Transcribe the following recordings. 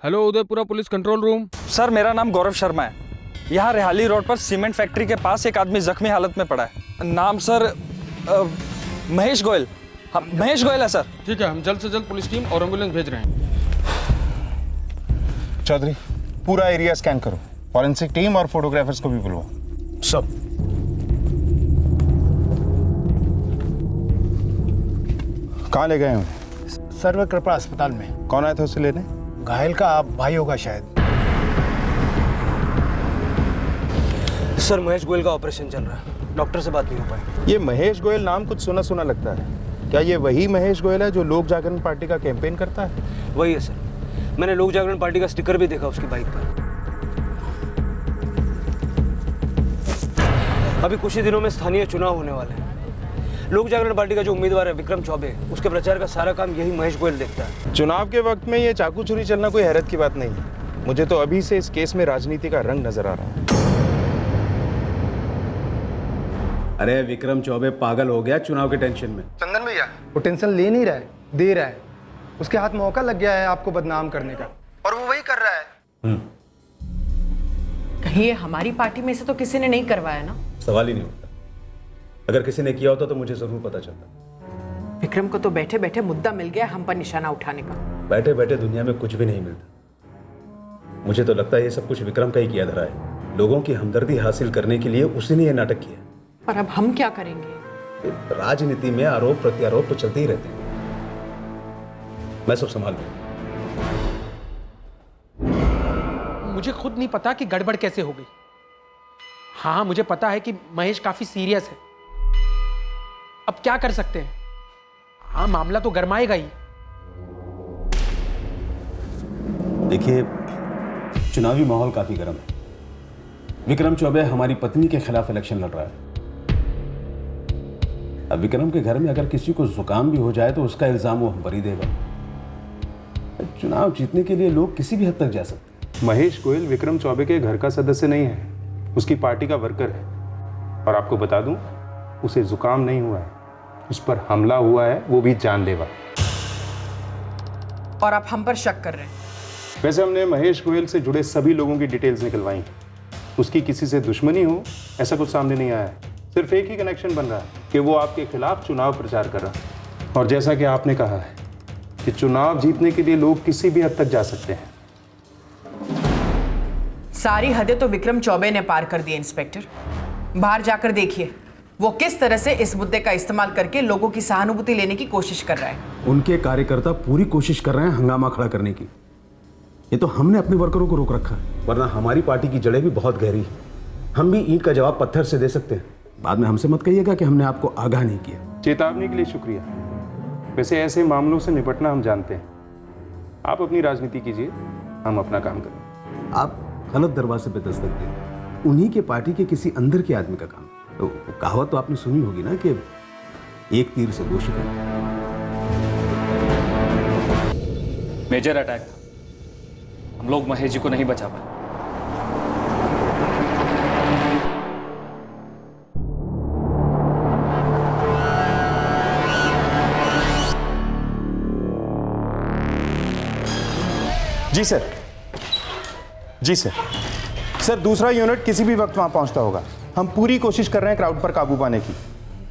Hello Udaipura police control room. Sir मेरा नाम गौरव शर्मा है। यहाँ रेहाली रोड पर सीमेंट फैक्ट्री के पास एक आदमी जख्मी हालत में पड़ा है। नाम सर महेश गोयल। हाँ महेश गोयल है सर। ठीक है, हम जल्द से जल्द पुलिस टीम और एम्बुलेंस भेज रहे हैं। चौधरी पूरा एरिया स्कैन करो, फॉरेंसिक टीम और फोटोग्राफर्स को भी बुलवाओ। सब। कहाँ ले गए हैं? सर्व कृपा अस्पताल में। कौन आया था उसे लेने? घायल का आप भाई होगा शायद। सर महेश गोयल का ऑपरेशन चल रहा है, डॉक्टर से बात नहीं हो पाई। ये महेश गोयल नाम कुछ सुना सुना लगता है। क्या ये वही महेश गोयल है जो लोक जागरण पार्टी का कैंपेन करता है? वही है सर, मैंने लोक जागरण पार्टी का स्टिकर भी देखा उसकी बाइक पर। अभी कुछ ही दिनों में स्थानीय चुनाव होने वाले हैं। लोक जागरण पार्टी का जो उम्मीदवार है विक्रम चौबे, उसके प्रचार का सारा काम यही महेश गोयल देखता है। चुनाव के वक्त में ये चाकू छुरी चलना कोई हैरत की बात नहीं है। मुझे तो अभी से इस केस में राजनीति का रंग नजर आ रहा है। अरे विक्रम चौबे पागल हो गया चुनाव के टेंशन में। चंदन भैया वो टेंशन ले नहीं रहा है, दे रहा है। उसके हाथ मौका लग गया है आपको बदनाम करने का, और वो वही कर रहा है। कहीं ये हमारी पार्टी में से तो किसी ने नहीं करवाया ना? सवाल ही नहीं उठता। अगर किसी ने किया होता तो मुझे जरूर पता चलता। विक्रम को तो बैठे बैठे मुद्दा मिल गया हम पर निशाना उठाने का। बैठे बैठे दुनिया में कुछ भी नहीं मिलता। मुझे तो लगता है ये सब कुछ विक्रम का ही किया धरा है। लोगों की हमदर्दी हासिल करने के लिए उसी ने यह नाटक किया। पर अब हम क्या करेंगे? राजनीति में आरोप प्रत्यारोप तो चलते ही रहते हैं। मैं सब संभाल लूंगा। मुझे खुद नहीं पता कि गड़बड़ कैसे हो गई। हाँ मुझे पता है कि महेश काफी सीरियस है। अब क्या कर सकते हैं? हाँ मामला तो गरमाएगा ही। देखिए चुनावी माहौल काफी गर्म है। विक्रम चौबे हमारी पत्नी के खिलाफ इलेक्शन लड़ रहा है। अब विक्रम के घर में अगर किसी को जुकाम भी हो जाए तो उसका इल्जाम वो हम पर ही देगा। चुनाव जीतने के लिए लोग किसी भी हद तक जा सकते हैं। महेश गोयल विक्रम चौबे के घर का सदस्य नहीं है, उसकी पार्टी का वर्कर है। और आपको बता दूं, उसे जुकाम नहीं हुआ है, उस पर हमला हुआ है, वो भी जानलेवा। और आप हम पर शक कर रहे हैं? वैसे हमने महेश गोयल से जुड़े सभी लोगों की डिटेल्स निकलवाई। उसकी किसी से दुश्मनी हो ऐसा कुछ सामने नहीं आया है। सिर्फ एक ही कनेक्शन बन रहा है कि वो आपके खिलाफ चुनाव प्रचार कर रहा है। और जैसा कि आपने कहा है कि चुनाव जीतने के लिए लोग किसी भी हद तक जा सकते हैं। सारी हदें तो विक्रम चौबे ने पार कर दी इंस्पेक्टर। बाहर जाकर देखिए वो किस तरह से इस मुद्दे का इस्तेमाल करके लोगों की सहानुभूति लेने की कोशिश कर रहा है। उनके कार्यकर्ता पूरी कोशिश कर रहे हैं हंगामा खड़ा करने की। ये तो हमने अपने वर्करों को रोक रखा है, वरना हमारी पार्टी की जड़ें भी बहुत गहरी हैं। हम भी ईंट का जवाब पत्थर से दे सकते हैं। बाद में हमसे मत कहिएगा कि हमने आपको आगाह नहीं किया। चेतावनी के लिए शुक्रिया। वैसे ऐसे मामलों से निपटना हम जानते हैं। आप अपनी राजनीति कीजिए, हम अपना काम करें। आप गलत दरवाजे पे दस्तक दें। उन्हीं के पार्टी के किसी अंदर के आदमी का काम। तो कहावत तो आपने सुनी होगी ना कि एक तीर से दो शिकार। मेजर अटैक, हम लोग महेश जी को नहीं बचा पाए। जी सर, जी सर। सर दूसरा यूनिट किसी भी वक्त वहां पहुंचता होगा। हम पूरी कोशिश कर रहे हैं क्राउड पर काबू पाने की।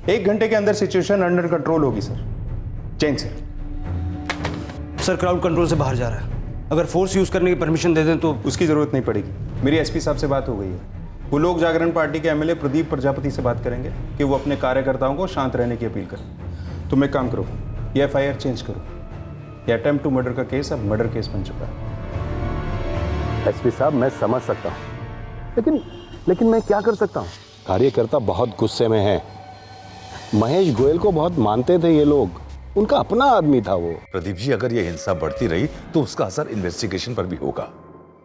1 घंटे के अंदर सिचुएशन अंडर कंट्रोल होगी sir. Jain sir. Sir crowd control से बाहर जा रहा है। अगर फोर्स यूज करने की परमिशन दे दें तो? उसकी जरूरत नहीं पड़ेगी। मेरी एसपी साहब से बात हो गई है। वो लोक जागरण पार्टी के एमएलए प्रदीप प्रजापति से बात करेंगे कि वो अपने कार्यकर्ताओं को शांत रहने की अपील करें। तुम एक काम करो, ये एफआईआर चेंज करो। ये अटेम्प्ट टू मर्डर का केस अब मर्डर केस बन चुका है। एसपी साहब मैं समझ सकता हूँ, लेकिन मैं क्या कर सकता हूँ? कार्यकर्ता बहुत गुस्से में है। महेश गोयल को बहुत मानते थे ये लोग, उनका अपना आदमी था वो। प्रदीप जी, अगर ये हिंसा बढ़ती रही तो उसका असर इन्वेस्टिगेशन पर भी होगा।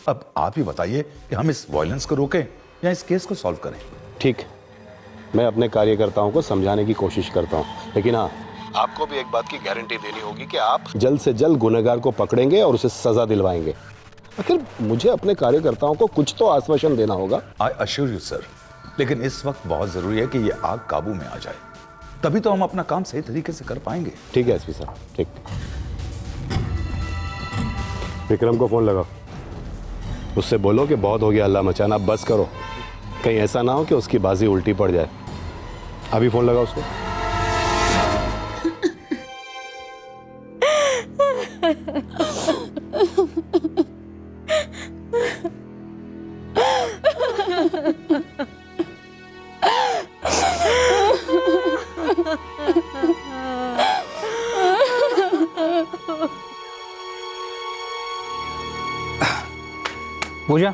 अब आप ही बताइए कि हम इस वायलेंस को रोकें या इस केस को सॉल्व करें। ठीक, मैं अपने कार्यकर्ताओं को समझाने की कोशिश करता हूँ, लेकिन हाँ, आपको भी एक बात की गारंटी देनी होगी कि आप जल्द से जल्द गुनहगार को पकड़ेंगे और उसे सजा दिलवाएंगे। आखिर मुझे अपने कार्यकर्ताओं को कुछ तो आश्वासन देना होगा। आई अश्योर यू सर, लेकिन इस वक्त बहुत जरूरी है कि ये आग काबू में आ जाए, तभी तो हम अपना काम सही तरीके से कर पाएंगे। ठीक है एसपी साहब, ठीक। विक्रम को फोन लगाओ। उससे बोलो कि बहुत हो गया हल्ला मचाना, अब बस करो। कहीं ऐसा ना हो कि उसकी बाजी उल्टी पड़ जाए। अभी फोन लगा उसको। पूजा,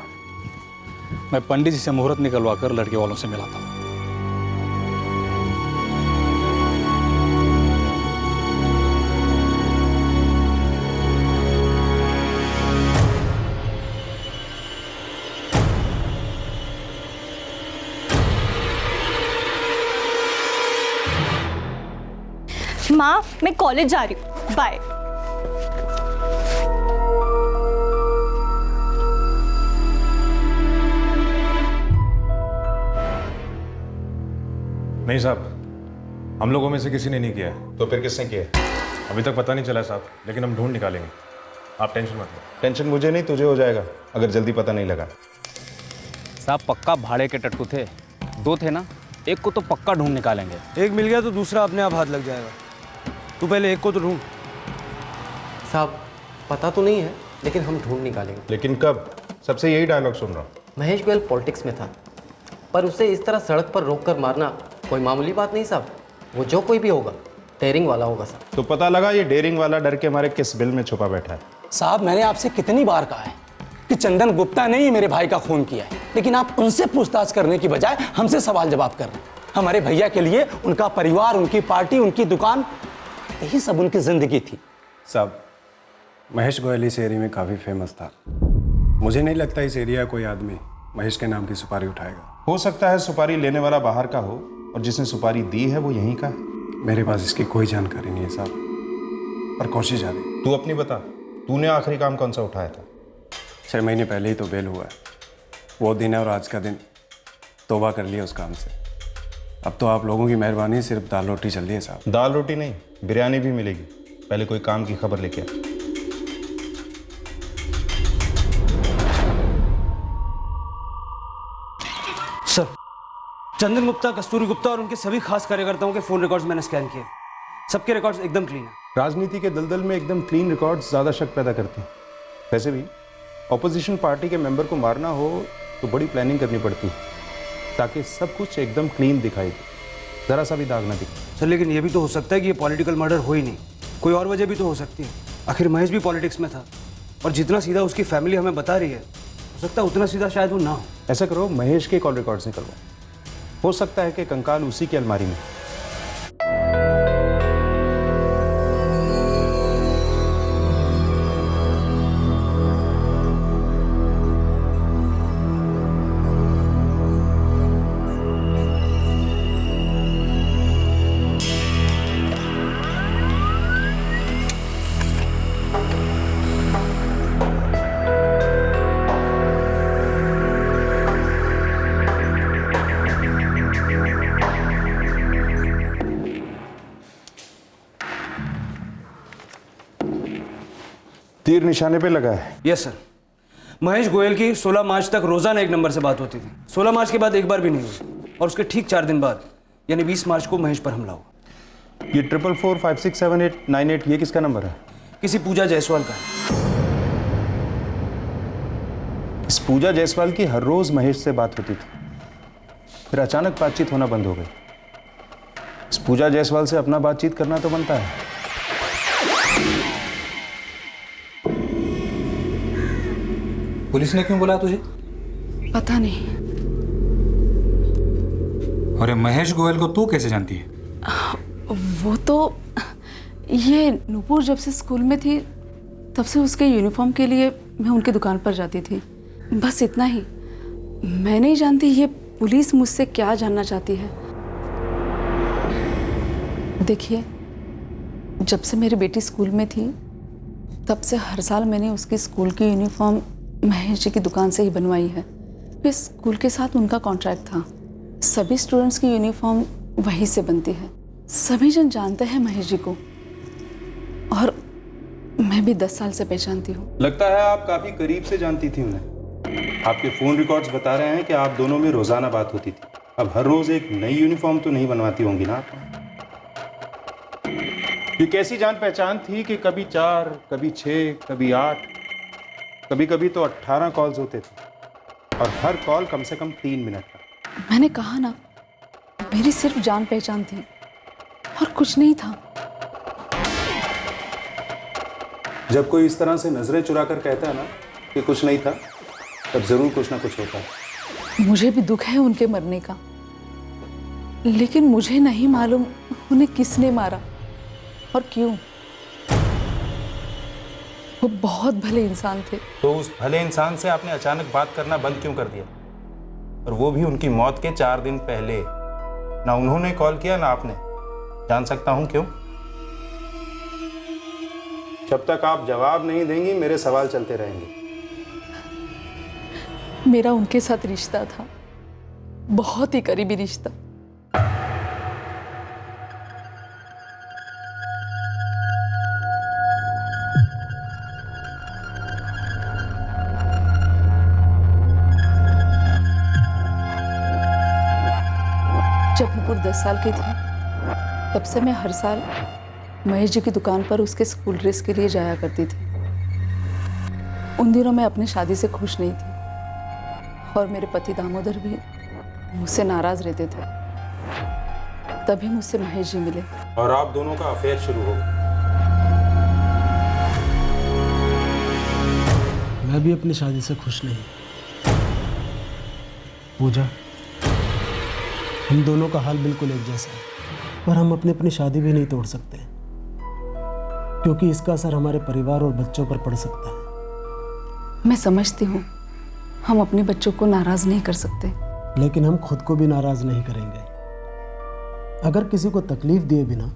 मैं पंडित जी से मुहूर्त निकलवा कर लड़के वालों से मिलाता हूँ। माँ, मैं कॉलेज जा रही हूँ, बाय। नहीं साहब, हम लोगों में से किसी ने नहीं किया है। तो फिर किसने किया? अभी तक पता नहीं चला साहब, लेकिन हम ढूंढ निकालेंगे, आप टेंशन मत लो। टेंशन मुझे नहीं, तुझे हो जाएगा अगर जल्दी पता नहीं लगा। साहब पक्का भाड़े के टट्टू थे, 2 थे ना, एक को तो पक्का ढूंढ निकालेंगे। एक मिल गया तो दूसरा अपने आप हाथ लग जाएगा। तू पहले एक को तो ढूंढ। साहब पता तो नहीं है, लेकिन हम ढूंढ निकालेंगे। लेकिन कब? सबसे यही डायलॉग सुन रहा हूँ। महेश गोयल पॉलिटिक्स में था, पर उसे इस तरह सड़क पर रोक कर मारना कोई मामूली बात नहीं साहब। वो जो कोई भी होगा डेयरिंग वाला होगा साहब। तो पता लगा ये डेयरिंग वाला डर के हमारे किस बिल में छुपा बैठा है? साहब मैंने आपसे कितनी बार कहा है कि चंदन गुप्ता ने ही मेरे भाई का खून किया है, लेकिन आप उनसे पूछताछ करने की बजाय हमसे सवाल जवाब कर रहे हैं। हमारे भैया के लिए उनका परिवार, उनकी पार्टी, उनकी दुकान, यही सब उनकी जिंदगी थी। साहब महेश गोयल इस एरिया में काफ़ी फेमस था। मुझे नहीं लगता इस एरिया कोई आदमी महेश के नाम की सुपारी उठाएगा। हो सकता है सुपारी लेने वाला बाहर का हो और जिसने सुपारी दी है वो यहीं का है। मेरे पास इसकी कोई जानकारी नहीं है साहब, पर कोशिश जारी। तू अपनी बता, तूने आखिरी काम कौन सा उठाया था? 6 महीने पहले ही तो बेल हुआ है। वो दिन है और आज का दिन, तौबा कर लिया उस काम से। अब तो आप लोगों की मेहरबानी, सिर्फ दाल रोटी चल रही है साहब। दाल रोटी नहीं, बिरयानी भी मिलेगी। पहले कोई काम की खबर लेके आ। सर, चंदन गुप्ता, कस्तूरी गुप्ता और उनके सभी खास कार्यकर्ताओं के फोन रिकॉर्ड्स मैंने स्कैन किए। सबके रिकॉर्ड्स एकदम क्लीन है। राजनीति के दलदल में एकदम क्लीन रिकॉर्ड्स ज़्यादा शक पैदा करते हैं। वैसे भी ऑपोजिशन पार्टी के मेंबर को मारना हो तो बड़ी प्लानिंग करनी पड़ती है, ताकि सब कुछ एकदम क्लीन दिखाई दे, ज़रा सा भी दाग ना दिखे। सर लेकिन ये भी तो हो सकता है कि ये पॉलिटिकल मर्डर हो ही नहीं, कोई और वजह भी तो हो सकती है। आखिर महेश भी पॉलिटिक्स में था, और जितना सीधा उसकी फैमिली हमें बता रही है, हो सकता है उतना सीधा शायद वो ना हो। ऐसा करो, महेश के कॉल रिकॉर्ड्स निकलवाओ। हो सकता है कि कंकाल उसी की अलमारी में। तीर निशाने पे लगा है। Yes sir. महेश गोयल की 16 मार्च तक रोजाना एक नंबर से बात होती थी। 16 मार्च के बाद एक बार भी नहीं हुई, और उसके ठीक 4 दिन बाद यानी 20 मार्च को महेश पर हमला हुआ। ये 44467898 ये किसका नंबर है? किसी पूजा जायसवाल का। इस पूजा जायसवाल की हर रोज महेश से बात होती थी, फिर अचानक बातचीत होना बंद हो गई। इस पूजा जायसवाल से अपना बातचीत करना तो बनता है। पुलिस ने क्यों बुलाया तुझे? पता नहीं। अरे महेश गोयल को तू कैसे जानती है? वो तो ये नूपुर जब से स्कूल में थी तब से उसके यूनिफॉर्म के लिए मैं उनकी दुकान पर जाती थी, बस इतना ही। मैं नहीं जानती ये पुलिस मुझसे क्या जानना चाहती है। देखिए, जब से मेरी बेटी स्कूल में थी तब से हर साल मैंने उसकी स्कूल की यूनिफॉर्म महेश जी की दुकान से ही बनवाई है। इस स्कूल के साथ उनका कॉन्ट्रैक्ट था, सभी स्टूडेंट्स की यूनिफॉर्म वहीं से बनती है। सभी जन जानते हैं महेश जी को, और मैं भी 10 साल से पहचानती हूँ। लगता है आप काफी करीब से जानती थी उन्हें। आपके फ़ोन रिकॉर्ड्स बता रहे हैं कि आप दोनों में रोज़ाना बात होती थी। अब हर रोज़ एक नई यूनिफॉर्म तो नहीं बनवाती होंगी ना आप? ये कैसी जान पहचान थी कि कभी 4, कभी 6, कभी 8, कभी कभी तो 18 कॉल्स होते थे और हर कॉल कम से कम 3 मिनट का। मैंने कहा ना, मेरी सिर्फ जान पहचान थी और कुछ नहीं था। जब कोई इस तरह से नजरें चुरा कर कहता है ना कि कुछ नहीं था, तब जरूर कुछ ना कुछ होता है। मुझे भी दुख है उनके मरने का, लेकिन मुझे नहीं मालूम उन्हें किसने मारा और क्यों। वो बहुत भले इंसान थे। तो उस भले इंसान से आपने अचानक बात करना बंद क्यों कर दिया? और वो भी उनकी मौत के 4 दिन पहले। ना उन्होंने कॉल किया ना आपने। जान सकता हूं क्यों? जब तक आप जवाब नहीं देंगी मेरे सवाल चलते रहेंगे। मेरा उनके साथ रिश्ता था, बहुत ही करीबी रिश्ता। जब नुपुर 10 साल की थी, तब से मैं हर साल महेश जी की दुकान पर उसके स्कूल ड्रेस के लिए जाया करती थी। उन दिनों मैं अपनी शादी से खुश नहीं थी और मेरे पति दामोदर भी मुझसे नाराज रहते थे। तभी मुझसे महेश जी मिले और आप दोनों का अफेयर शुरू हो गया। मैं भी अपनी शादी से खुश नहीं। पूजा, हम दोनों का हाल बिल्कुल एक जैसा है, पर हम अपनी अपनी शादी भी नहीं तोड़ सकते क्योंकि इसका असर हमारे परिवार और बच्चों पर पड़ सकता है। मैं समझती हूँ हम अपने बच्चों को नाराज नहीं कर सकते, लेकिन हम खुद को भी नाराज नहीं करेंगे। अगर किसी को तकलीफ दिए बिना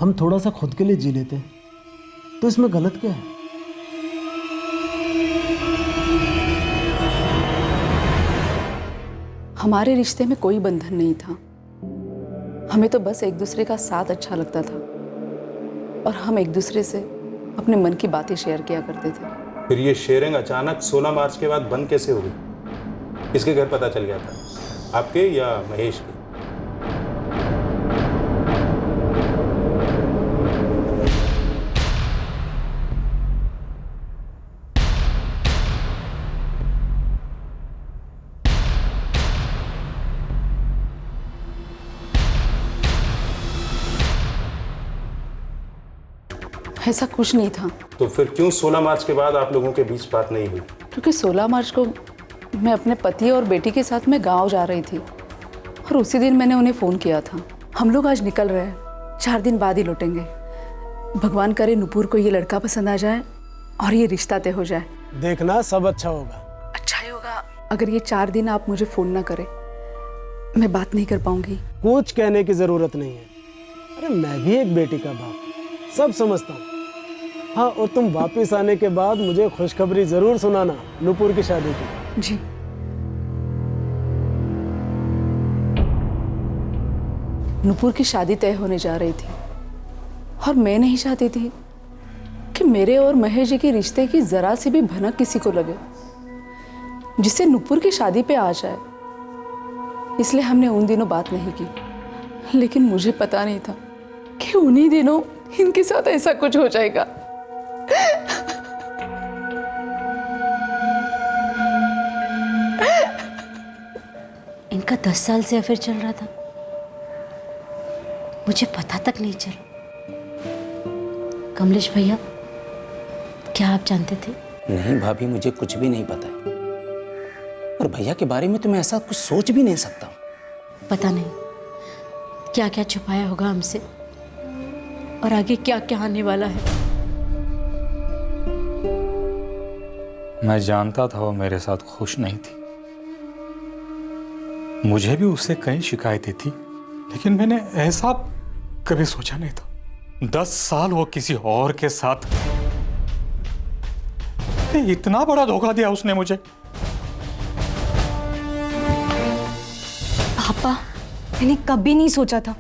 हम थोड़ा सा खुद के लिए जी लेते तो इसमें गलत क्या है? हमारे रिश्ते में कोई बंधन नहीं था। हमें तो बस एक दूसरे का साथ अच्छा लगता था और हम एक दूसरे से अपने मन की बातें शेयर किया करते थे। फिर ये शेयरिंग अचानक 16 मार्च के बाद बंद कैसे हो गई? किसके घर पता चल गया था, आपके या महेश के? ऐसा कुछ नहीं था। तो फिर क्यों 16 मार्च के बाद आप लोगों के बीच बात नहीं हुई? क्योंकि 16 मार्च को मैं अपने पति और बेटी के साथ में गांव जा रही थी और उसी दिन मैंने उन्हें फ़ोन किया था। हम लोग आज निकल रहे हैं, 4 दिन बाद ही लौटेंगे। भगवान करे नुपुर को ये लड़का पसंद आ जाए और ये रिश्ता तय हो जाए। देखना सब अच्छा होगा। अच्छा ही होगा। अगर ये 4 दिन आप मुझे फ़ोन ना करें, मैं बात नहीं कर पाऊंगी। कुछ कहने की ज़रूरत नहीं है। अरे मैं भी एक बेटी का बाप सब समझता हूँ। हाँ, और तुम वापस आने के बाद मुझे खुशखबरी जरूर सुनाना नुपुर की शादी की। जी। नुपुर की शादी तय होने जा रही थी और मैं नहीं चाहती थी कि मेरे और महेश जी के रिश्ते की जरा सी भी भनक किसी को लगे जिससे नुपुर की शादी पे आ जाए। इसलिए हमने उन दिनों बात नहीं की। लेकिन मुझे पता नहीं था कि उन्हीं दिनों इनके साथ ऐसा कुछ हो जाएगा। इनका 10 साल से अफेयर चल रहा था, मुझे पता तक नहीं चला। कमलेश भैया, क्या आप जानते थे? नहीं भाभी, मुझे कुछ भी नहीं पता है। और भैया के बारे में तो मैं ऐसा कुछ सोच भी नहीं सकता। पता नहीं क्या क्या छुपाया होगा हमसे और आगे क्या क्या आने वाला है। मैं जानता था वो मेरे साथ खुश नहीं थी। मुझे भी उससे कई शिकायतें थी, लेकिन मैंने ऐसा कभी सोचा नहीं था। 10 साल वो किसी और के साथ। इतना बड़ा धोखा दिया उसने मुझे। पापा, मैंने कभी नहीं सोचा था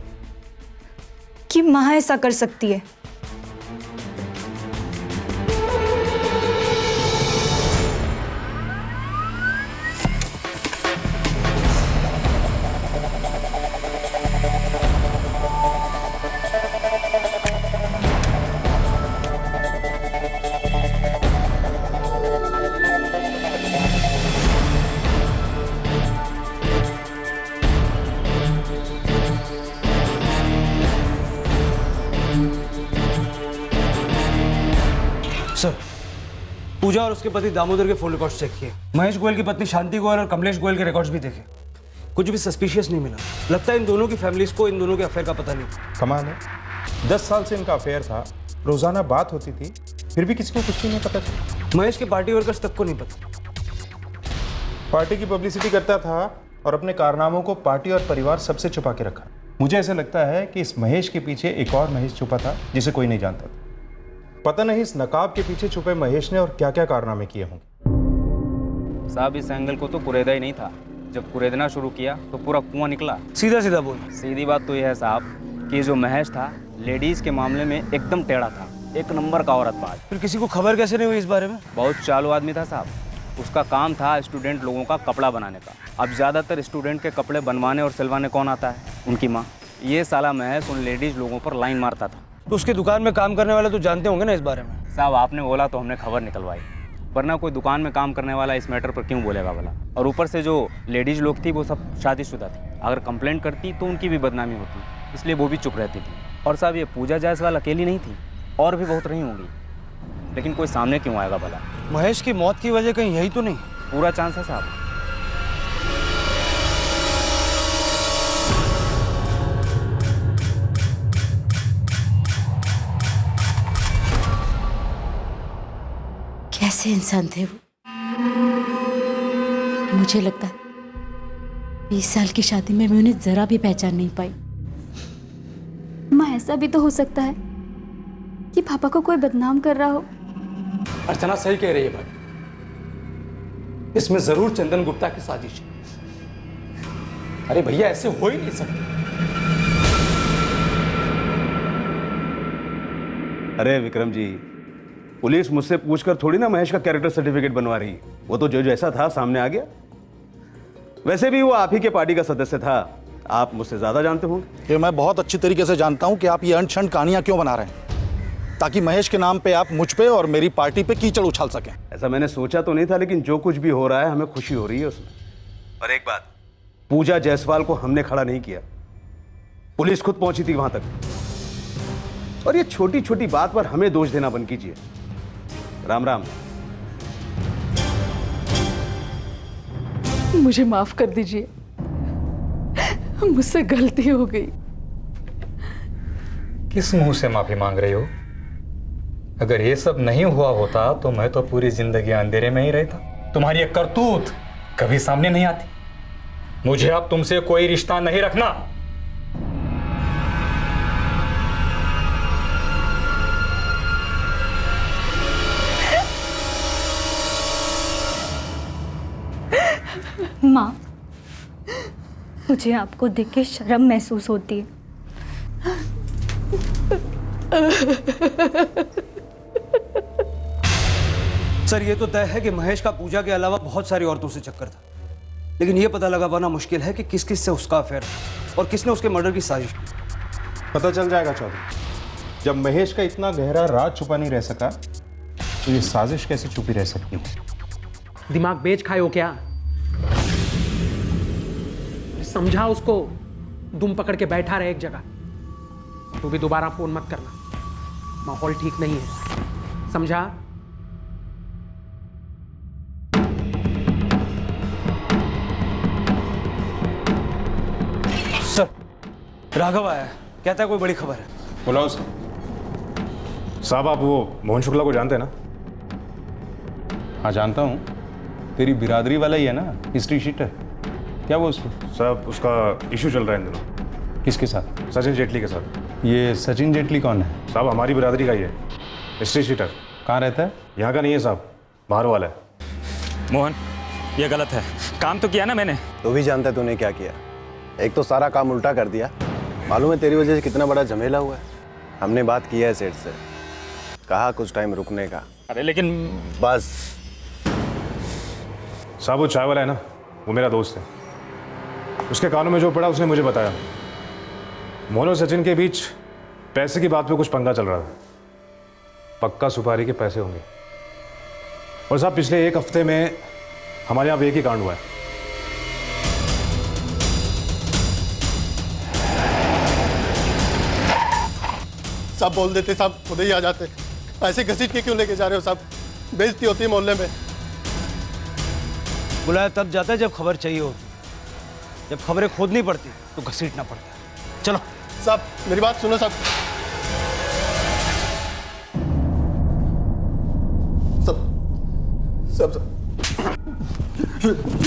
कि माँ ऐसा कर सकती है। सर, पूजा और उसके पति दामोदर के फोन रिकॉर्ड्स चेक किए, महेश गोयल की पत्नी शांति गोयल और कमलेश गोयल के रिकॉर्ड्स भी देखे। कुछ भी सस्पिशियस नहीं मिला। लगता है इन दोनों की फैमिलीज को इन दोनों के अफेयर का पता नहीं। कमाल है, 10 साल से इनका अफेयर था, रोजाना बात होती थी, फिर भी किसी को कुछ भी नहीं पता चला। महेश के पार्टी वर्कर्स तक को नहीं पता। पार्टी की पब्लिसिटी करता था और अपने कारनामों को पार्टी और परिवार सबसे छुपा के रखा। मुझे ऐसा लगता है कि इस महेश के पीछे एक और महेश छुपा था जिसे कोई नहीं जानता था। पता नहीं इस नकाब के पीछे छुपे महेश ने और क्या क्या कारनामे किए होंगे। साहब, इस एंगल को तो कुरेदा ही नहीं था। जब कुरेदना शुरू किया तो पूरा कुआं निकला। सीधा सीधा बोल। सीधी बात तो यह है साहब कि जो महेश था लेडीज के मामले में एकदम टेढ़ा था, एक नंबर का औरतबाज। फिर किसी को खबर कैसे नहीं हुई इस बारे में? बहुत चालू आदमी था साहब। उसका काम था स्टूडेंट लोगों का कपड़ा बनाने का। अब ज़्यादातर स्टूडेंट के कपड़े बनवाने और सिलवाने कौन आता है? उनकी माँ। ये साला महेश उन लेडीज लोगों पर लाइन मारता था। तो उसकी दुकान में काम करने वाले तो जानते होंगे ना इस बारे में? साहब, आपने बोला तो हमने खबर निकलवाई, वरना कोई दुकान में काम करने वाला इस मैटर पर क्यों बोलेगा भला? और ऊपर से जो लेडीज लोग थी वो सब शादीशुदा थी। अगर कंप्लेंट करती तो उनकी भी बदनामी होती, इसलिए वो भी चुप रहती थी। और साहब, ये पूजा जायसवाल अकेली नहीं थी, और भी बहुत रही होंगी, लेकिन कोई सामने क्यों आएगा भला? महेश की मौत की वजह कहीं यही तो नहीं? पूरा चांस है साहब। कैसे इंसान थे वो? मुझे लगता है 20 साल की शादी में मैं उन्हें जरा भी पहचान नहीं पाई। माँ, ऐसा भी तो हो सकता है कि पापा को कोई बदनाम कर रहा हो। अर्चना सही कह रही है भाई, इसमें जरूर चंदन गुप्ता की साजिश है। अरे भैया, ऐसे हो ही नहीं सकते। अरे विक्रम जी, पुलिस मुझसे पूछकर थोड़ी ना महेश का कैरेक्टर सर्टिफिकेट बनवा रही है। वो तो जो जैसा था सामने आ गया। वैसे भी वो आप ही के पार्टी का सदस्य था, आप मुझसे ज्यादा जानते होंगे। ये मैं बहुत अच्छी तरीके से जानता हूं कि आप ये अनछंड कहानियां क्यों बना रहे हैं, ताकि महेश के नाम पे आप मुझ पे और मेरी पार्टी पे कीचड़ उछाल सकें। ऐसा मैंने सोचा तो नहीं था, लेकिन जो कुछ भी हो रहा है हमें खुशी हो रही है उसमें। और एक बात, पूजा जायसवाल को हमने खड़ा नहीं किया, पुलिस खुद पहुंची थी वहां तक। और ये छोटी छोटी बात पर हमें दोष देना बंद कीजिए। राम राम। मुझे माफ कर दीजिए, मुझसे गलती हो गई। किस मुंह से माफी मांग रही हो? अगर ये सब नहीं हुआ होता तो मैं तो पूरी जिंदगी अंधेरे में ही रहता। तुम्हारी ये करतूत कभी सामने नहीं आती। मुझे अब तुमसे कोई रिश्ता नहीं रखना। माँ, मुझे आपको देख के शर्म महसूस होती है। सर, ये तो तय है कि महेश का पूजा के अलावा बहुत सारी औरतों से चक्कर था, लेकिन ये पता लगा पाना मुश्किल है कि किस किस से उसका अफेयर था और किसने उसके मर्डर की साजिश की। पता चल जाएगा चौधरी। जब महेश का इतना गहरा राज छुपा नहीं रह सका, तो ये साजिश कैसे छुपी रह सकती है? दिमाग बेच खाए हो क्या? समझा उसको, दुम पकड़ के बैठा रहे एक जगह। तू भी दोबारा फोन मत करना, माहौल ठीक नहीं है, समझा? सर, राघव आया है, कहता है कोई बड़ी खबर है। बुलाओ सर। साहब, आप वो मोहन शुक्ला को जानते हैं ना? हाँ जानता हूँ, तेरी बिरादरी वाला ही है ना, हिस्ट्री शीटर। क्या वो उसको? साहब, उसका इशू चल रहा है इन दिनों। किसके साथ? सचिन जेटली के साथ। ये सचिन जेटली कौन है? साहब, हमारी बिरादरी का ही है, हिस्ट्री शीटर। कहाँ रहता है? यहाँ का नहीं है साहब, बाहर वाला है। मोहन, ये गलत है। काम तो किया ना मैंने। तू भी जानता है तूने क्या किया। एक तो सारा काम उल्टा कर दिया। मालूम है तेरी वजह से कितना बड़ा झमेला हुआ है। हमने बात की है सेठ से, कहा कुछ टाइम रुकने का। अरे लेकिन बस। साहब, वो चाय वाला है ना, वो मेरा दोस्त है। उसके कानों में जो पड़ा उसने मुझे बताया। मोहन और सचिन के बीच पैसे की बात पे कुछ पंगा चल रहा था। पक्का सुपारी के पैसे होंगे। और साहब, पिछले एक हफ्ते में हमारे यहाँ एक ही कांड हुआ है। सब बोल देते, सब खुद ही आ जाते। ऐसे घसीट के क्यों लेके जा रहे हो साहब? बेइज्जती होती है मोहल्ले में। बुलाया तब जाता है जब खबर चाहिए होती, जब खबरें खोदनी पड़ती तो घसीटना पड़ता है। चलो साहब मेरी बात सुनो साहब। सब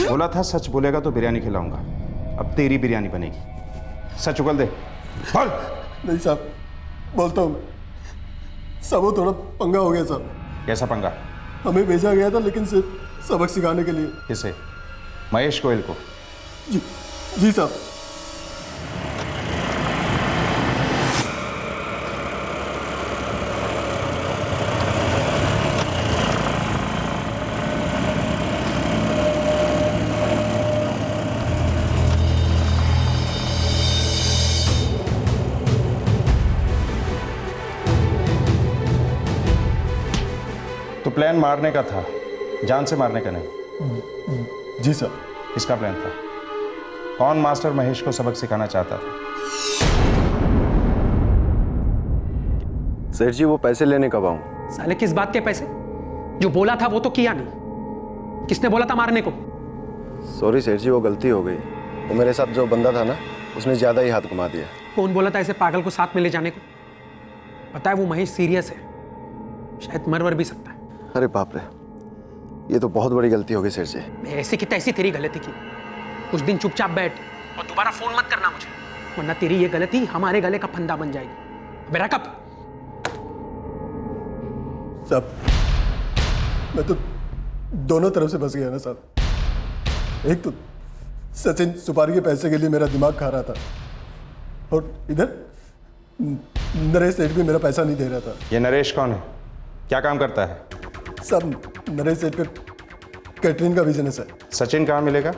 बोला था सच बोलेगा तो बिरयानी खिलाऊंगा। अब तेरी बिरयानी बनेगी। सच उगल दे, बोल। नहीं साहब, बोलता हूँ। सब वो थोड़ा पंगा हो गया साहब। कैसा पंगा? हमें भेजा गया था लेकिन सिर्फ सबक सिखाने के लिए। किसे? महेश गोयल को? जी साहब। तो प्लान मारने का था, जान से मारने का नहीं। जी सर। किसका प्लान था? कौन मास्टर महेश को सबक सिखाना चाहता था? सेठ जी वो पैसे लेने कब आऊं? साले किस बात के पैसे? जो बोला था वो तो किया नहीं। किसने बोला था मारने को? सॉरी सेठ जी, वो गलती हो गई। वो मेरे साथ जो बंदा था ना, उसने ज्यादा ही हाथ घुमा दिया। कौन बोला था ऐसे पागल को साथ में ले जाने को? पता है वो महेश सीरियस है, शायद मर भी सकता है। अरे बाप रे, ये तो बहुत बड़ी गलती हो गई सेठ जी। ऐसी की तैसी तेरी गलती की। कुछ दिन चुपचाप बैठ और दोबारा फोन मत करना मुझे, वरना तेरी ये गलती हमारे गले का फंदा बन जाएगी। मेरा कब साहब, मैं तो दोनों तरफ से फंस गया ना साहब। एक तो सचिन सुपारी के पैसे के लिए मेरा दिमाग खा रहा था, और इधर नरेश सेठ भी मेरा पैसा नहीं दे रहा था। ये नरेश कौन है? क्या काम करता है? सब नरेश सेठ पे कैटरिंग का बिजनेस है। सचिन कहाँ मिलेगा?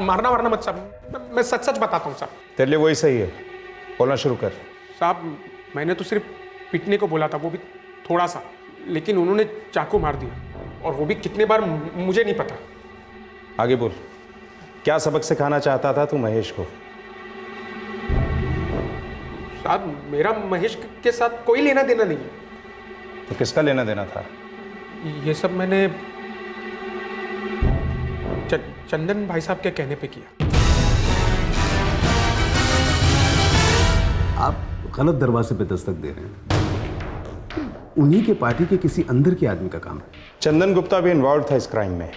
मारना वारना मत साहब, मैं सच सच बताता हूँ साहब। तेरे लिए वही सही है, बोलना शुरू कर। साहब मैंने तो सिर्फ पिटने को बोला था, वो भी थोड़ा सा, लेकिन उन्होंने चाकू मार दिया, और वो भी कितने बार मुझे नहीं पता। आगे बोल, क्या सबक सिखाना चाहता था तू महेश को? साहब मेरा महेश के साथ कोई लेना देना नहीं है। तो किसका लेना देना था? ये सब मैंने चंदन भाई साहब के कहने पे किया। आप गलत दरवाजे पे दस्तक दे रहे हैं। उन्हीं के पार्टी के किसी अंदर के आदमी का काम है। चंदन गुप्ता भी इन्वॉल्व था इस क्राइम में।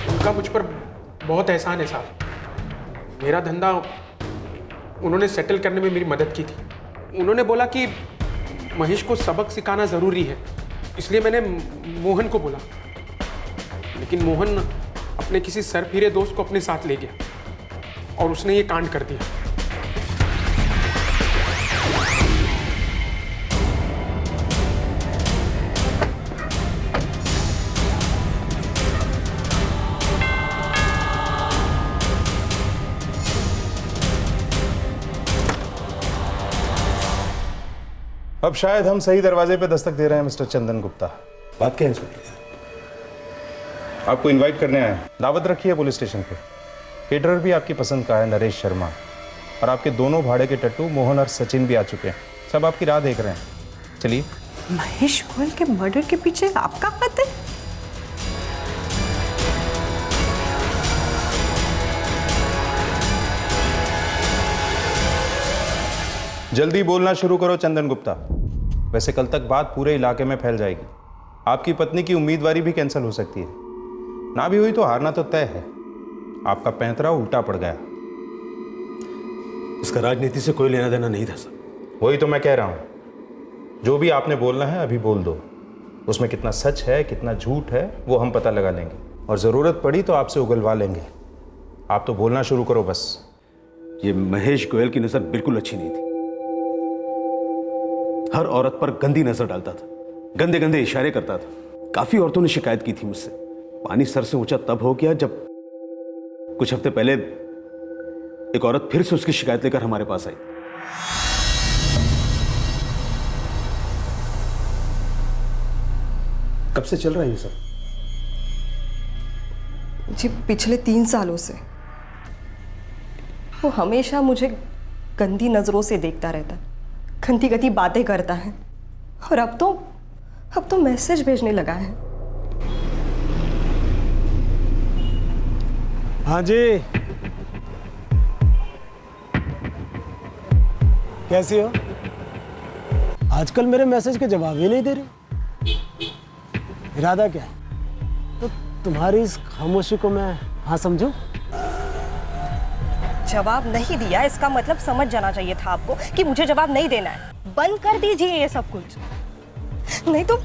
उनका मुझ पर बहुत एहसान है साहब। मेरा धंधा उन्होंने सेटल करने में मेरी मदद की थी। उन्होंने बोला कि महेश को सबक सिखाना ज़रूरी है, इसलिए मैंने मोहन को बोला, लेकिन मोहन अपने किसी सरफिरे दोस्त को अपने साथ ले गया और उसने ये कांड कर दिया। अब शायद हम सही दरवाजे पे दस्तक दे रहे हैं मिस्टर चंदन गुप्ता। बात क्या है इंस्पेक्टर? आपको इनवाइट करने आए हैं। दावत रखी है पुलिस स्टेशन पे। केटरर भी आपकी पसंद का है, नरेश शर्मा, और आपके दोनों भाड़े के टट्टू मोहन और सचिन भी आ चुके हैं। सब आपकी राह देख रहे हैं। चलिए। महेश गोयल के मर्डर के पीछे आपका हाथ है? जल्दी बोलना शुरू करो चंदन गुप्ता, वैसे कल तक बात पूरे इलाके में फैल जाएगी। आपकी पत्नी की उम्मीदवारी भी कैंसिल हो सकती है। ना भी हुई तो हारना तो तय है। आपका पैंतरा उल्टा पड़ गया। इसका राजनीति से कोई लेना देना नहीं था सर। वही तो मैं कह रहा हूं। जो भी आपने बोलना है अभी बोल दो। उसमें कितना सच है कितना झूठ है वो हम पता लगा लेंगे, और जरूरत पड़ी तो आपसे उगलवा लेंगे। आप तो बोलना शुरू करो बस। ये महेश गोयल की नजर बिल्कुल अच्छी नहीं थी। हर औरत पर गंदी नजर डालता था, गंदे गंदे इशारे करता था। काफी औरतों ने शिकायत की थी मुझसे। पानी सर से ऊंचा तब हो गया जब कुछ हफ्ते पहले एक औरत फिर से उसकी शिकायत लेकर हमारे पास आई। कब से चल रहा है ये सब? जी पिछले 3 सालों से। वो हमेशा मुझे गंदी नज़रों से देखता रहता है, गंदी गंदी बातें करता है, और अब तो मैसेज भेजने लगा है। हाँ जी, कैसी हो? आजकल मेरे मैसेज के जवाब ही नहीं दे रही। इरादा क्या है? तो तुम्हारी इस खामोशी को मैं हाँ समझूं? जवाब नहीं दिया इसका मतलब समझ जाना चाहिए था आपको कि मुझे जवाब नहीं देना है। बंद कर दीजिए ये सब कुछ, नहीं तो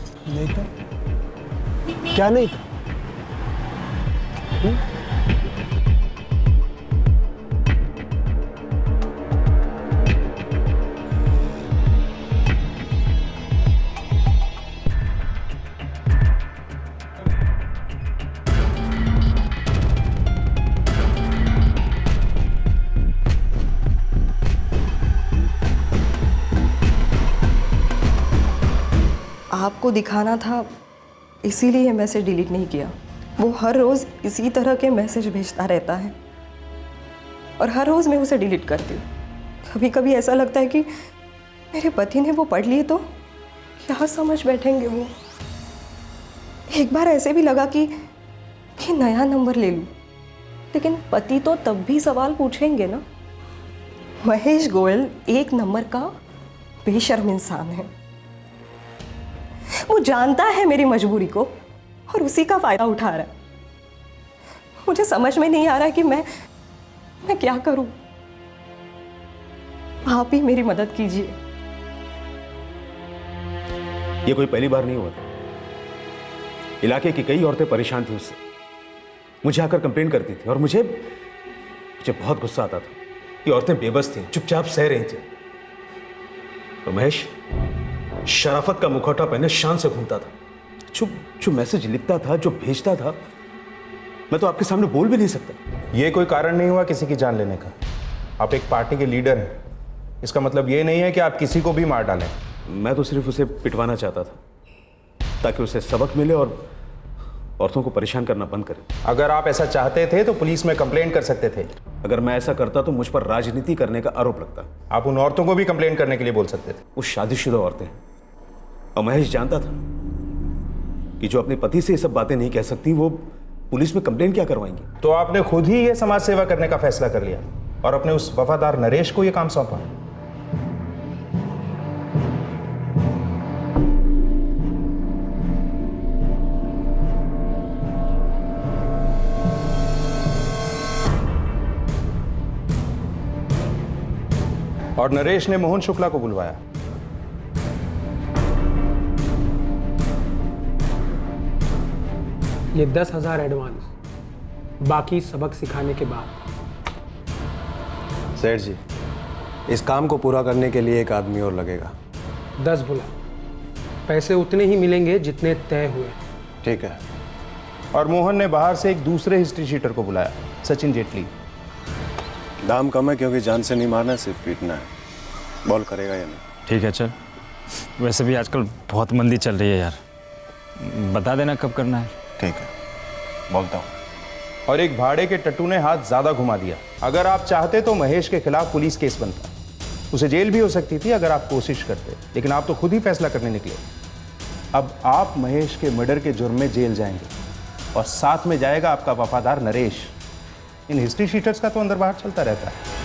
क्या नहीं था? आपको दिखाना था, इसीलिए ये मैसेज डिलीट नहीं किया। वो हर रोज़ इसी तरह के मैसेज भेजता रहता है और हर रोज़ मैं उसे डिलीट करती हूँ। कभी कभी ऐसा लगता है कि मेरे पति ने वो पढ़ लिए तो क्या समझ बैठेंगे वो। एक बार ऐसे भी लगा कि नया नंबर ले लूँ, लेकिन पति तो तब भी सवाल पूछेंगे ना। महेश गोयल 1 नंबर का बेशर्म इंसान है। वो जानता है मेरी मजबूरी को और उसी का फायदा उठा रहा है। मुझे समझ में नहीं आ रहा कि मैं क्या करूं। आप ही मेरी मदद कीजिए। ये कोई पहली बार नहीं हुआ था। इलाके की कई औरतें परेशान थी उससे, मुझे आकर कंप्लेंट करती थी और मुझे बहुत गुस्सा आता था कि औरतें बेबस थी, चुपचाप सह रही थी। और महेश शराफत का मुखौटा पहने शान से घूमता था। जो मैसेज लिखता था, जो भेजता था, मैं तो आपके सामने बोल भी नहीं सकता। ये कोई कारण नहीं हुआ किसी की जान लेने का। आप एक पार्टी के लीडर हैं, इसका मतलब ये नहीं है कि आप किसी को भी मार डालें। मैं तो सिर्फ उसे पिटवाना चाहता था ताकि उसे सबक मिले और औरतों को परेशान करना बंद करे। अगर आप ऐसा चाहते थे तो पुलिस में कंप्लेंट कर सकते थे। अगर मैं ऐसा करता तो मुझ पर राजनीति करने का आरोप लगता। आप उन औरतों को भी कंप्लेंट करने के लिए बोल सकते थे। वो शादीशुदा औरतें, और महेश जानता था कि जो अपने पति से ये सब बातें नहीं कह सकती वो पुलिस में कंप्लेंट क्या करवाएंगी। तो आपने खुद ही ये समाज सेवा करने का फैसला कर लिया और अपने उस वफादार नरेश को ये काम सौंपा। और नरेश ने मोहन शुक्ला को बुलवाया। ये 10,000 एडवांस, बाकी सबक सिखाने के बाद। सेठ जी, इस काम को पूरा करने के लिए एक आदमी और लगेगा। 10 बुला, पैसे उतने ही मिलेंगे जितने तय हुए। ठीक है। और मोहन ने बाहर से एक दूसरे हिस्ट्री शीटर को बुलाया, सचिन जेटली। दाम कम है क्योंकि जान से नहीं मारना, सिर्फ पीटना है। बॉल करेगा या नहीं? ठीक है चल। वैसे भी आजकल बहुत मंदी चल रही है यार, बता देना कब करना है। ठीक है, बोलता हूँ। और एक भाड़े के टट्टू ने हाथ ज्यादा घुमा दिया। अगर आप चाहते तो महेश के खिलाफ पुलिस केस बनता, उसे जेल भी हो सकती थी अगर आप कोशिश करते, लेकिन आप तो खुद ही फैसला करने निकले। अब आप महेश के मर्डर के जुर्म में जेल जाएंगे और साथ में जाएगा आपका वफादार नरेश। इन हिस्ट्री शीटर्स का तो अंदर बाहर चलता रहता है।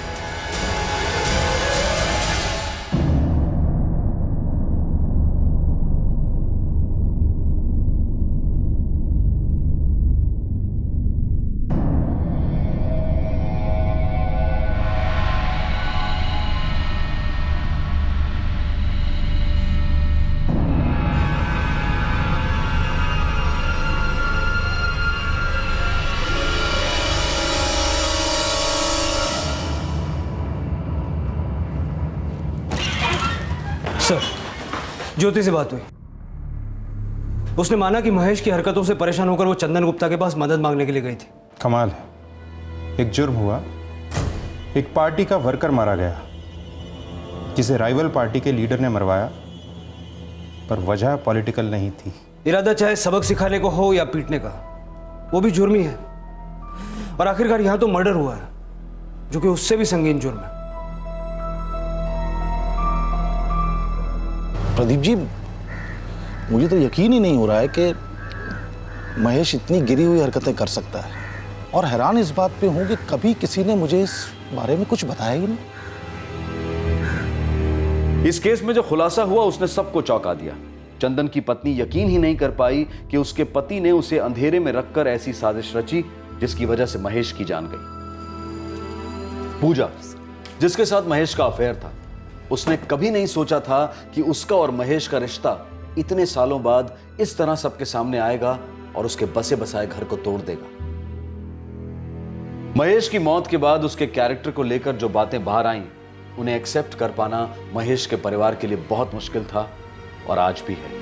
सर, ज्योति से बात हुई। उसने माना कि महेश की हरकतों से परेशान होकर वो चंदन गुप्ता के पास मदद मांगने के लिए गई थी। कमाल है, एक जुर्म हुआ, एक पार्टी का वर्कर मारा गया जिसे राइवल पार्टी के लीडर ने मरवाया, पर वजह पॉलिटिकल नहीं थी। इरादा चाहे सबक सिखाने को हो या पीटने का, वो भी जुर्म ही है। और आखिरकार यहां तो मर्डर हुआ है, जो कि उससे भी संगीन जुर्म है। प्रदीप जी, मुझे तो यकीन ही नहीं हो रहा है कि महेश इतनी गिरी हुई हरकतें कर सकता है, और हैरान इस बात पे हूं कि कभी किसी ने मुझे इस बारे में कुछ बताया ही नहीं। इस केस में जो खुलासा हुआ उसने सबको चौंका दिया। चंदन की पत्नी यकीन ही नहीं कर पाई कि उसके पति ने उसे अंधेरे में रखकर ऐसी साजिश रची जिसकी वजह से महेश की जान गई। पूजा, जिसके साथ महेश का अफेयर था, उसने कभी नहीं सोचा था कि उसका और महेश का रिश्ता इतने सालों बाद इस तरह सबके सामने आएगा और उसके बसे बसाए घर को तोड़ देगा। महेश की मौत के बाद उसके कैरेक्टर को लेकर जो बातें बाहर आईं, उन्हें एक्सेप्ट कर पाना महेश के परिवार के लिए बहुत मुश्किल था और आज भी है।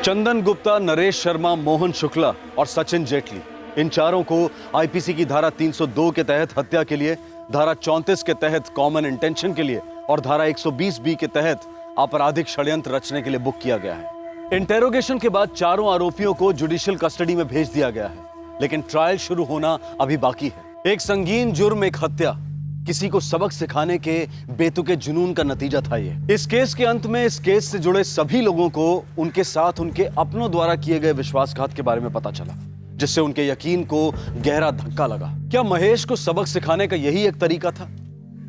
चंदन गुप्ता, नरेश शर्मा, मोहन शुक्ला और सचिन जेटली, इन चारों को आईपीसी की धारा 302 के तहत हत्या के लिए, धारा 34 के तहत कॉमन इंटेंशन के लिए और धारा 120 के तहत आपराधिक षड्यंत्र रचने के लिए बुक किया गया है। इंटेरोगेशन के बाद चारों आरोपियों को जुडिशियल कस्टडी में भेज दिया गया है, लेकिन ट्रायल शुरू होना अभी बाकी है। एक संगीन जुर्म, एक हत्या, किसी को सबक सिखाने के बेतुके जुनून का नतीजा था ये। इस केस के अंत में इस केस से जुड़े सभी लोगों को उनके साथ उनके अपनों द्वारा किए गए विश्वासघात के बारे में पता चला, जिससे उनके यकीन को गहरा धक्का लगा। क्या महेश को सबक सिखाने का यही एक तरीका था?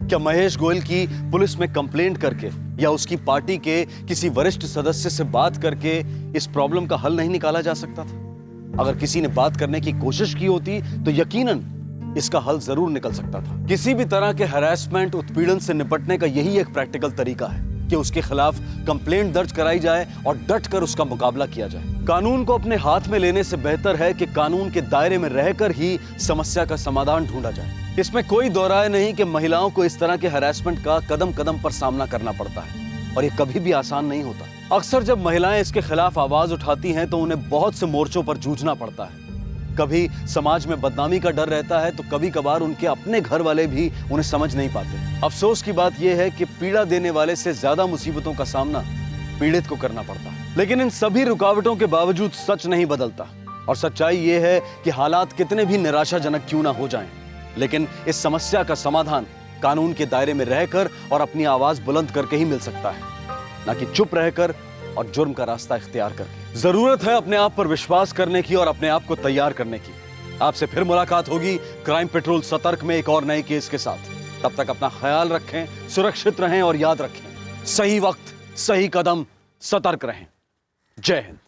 क्या महेश गोयल की पुलिस में कंप्लेंट करके या उसकी पार्टी के किसी वरिष्ठ सदस्य से बात करके इस प्रॉब्लम का हल नहीं निकाला जा सकता था? अगर किसी ने बात करने की कोशिश की होती तो यकीनन इसका हल जरूर निकल सकता था। किसी भी तरह के हैरेसमेंट, उत्पीड़न से निपटने का यही एक प्रैक्टिकल तरीका है कि उसके खिलाफ कंप्लेंट दर्ज कराई जाए और डटकर उसका मुकाबला किया जाए। कानून को अपने हाथ में लेने से बेहतर है कि कानून के दायरे में रहकर ही समस्या का समाधान ढूंढा जाए। इसमें कोई दो राय नहीं कि महिलाओं को इस तरह के हैरेसमेंट का कदम कदम पर सामना करना पड़ता है और ये कभी भी आसान नहीं होता। अक्सर जब महिलाएं इसके खिलाफ आवाज उठाती हैं तो उन्हें बहुत से मोर्चों पर जूझना पड़ता है। कभी समाज में बदनामी का डर रहता है तो कभी कभार उनके अपने घर वाले भी उन्हें समझ नहीं पाते। अफसोस की बात यह है कि पीड़ा देने वाले से ज्यादा मुसीबतों का सामना पीड़ित को करना पड़ता है। लेकिन इन सभी रुकावटों के बावजूद सच नहीं बदलता और सच्चाई यह है कि हालात कितने भी निराशाजनक क्यों ना हो जाएं, लेकिन इस समस्या का समाधान कानून के दायरे में रहकर और अपनी आवाज बुलंद करके ही मिल सकता है, ना कि चुप रहकर और जुर्म का रास्ता इख्तियार करके। जरूरत है अपने आप पर विश्वास करने की और अपने आप को तैयार करने की। आपसे फिर मुलाकात होगी क्राइम पेट्रोल सतर्क में एक और नए केस के साथ। तब तक अपना ख्याल रखें, सुरक्षित रहें और याद रखें, सही वक्त, सही कदम, सतर्क रहें। जय हिंद।